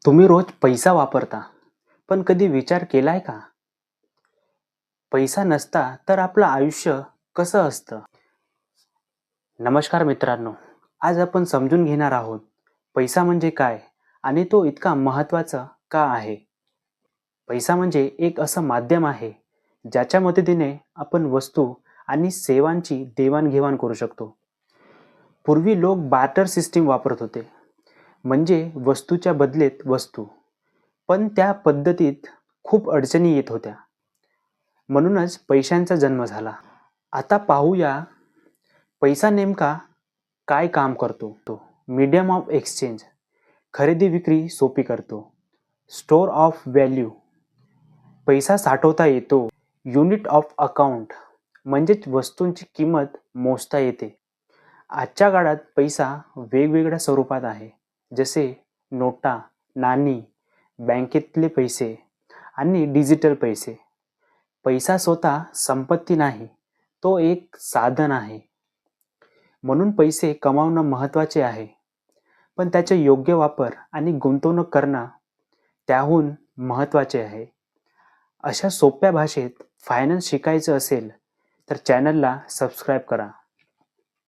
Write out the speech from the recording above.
तुम्ही रोज पैसा वापरता, पण कधी विचार केलाय का? पैसा नसता तर आपलं आयुष्य कसं असतं? नमस्कार मित्रांनो, आज आपण समजून घेणार आहोत पैसा म्हणजे काय आणि तो इतका महत्त्वाचा का आहे? पैसा म्हणजे एक असं माध्यम आहे, ज्याच्या मदतीने आपण वस्तू आणि सेवांची देवाणघेवाण करू शकतो. पूर्वी लोक बार्टर सिस्टीम वापरत होते, म्हणजे वस्तूच्या बदलेत वस्तू. पण त्या पद्धतीत खूप अडचणी येत होत्या. म्हणूनच पैशांचा जन्म झाला. आता पाहूया पैसा नेमका काय काम करतो. तो मीडियम ऑफ एक्सचेंज, खरेदी विक्री सोपी करतो. स्टोअर ऑफ व्हॅल्यू, पैसा साठवता येतो. युनिट ऑफ अकाउंट, म्हणजेच वस्तूंची किंमत मोजता येते. आजच्या काळात पैसा वेगवेगळ्या स्वरूपात आहे, जसे नोटा, नाणी, बँकेतले पैसे आणि डिजिटल पैसे. पैसा स्वतः संपत्ती नाही, तो एक साधन आहे. म्हणून पैसे कमावणं महत्त्वाचे आहे, पण त्याचे योग्य वापर आणि गुंतवणूक करणं त्याहून महत्त्वाचे आहे. अशा सोप्या भाषेत फायनान्स शिकायचं असेल तर चॅनलला सबस्क्राईब करा.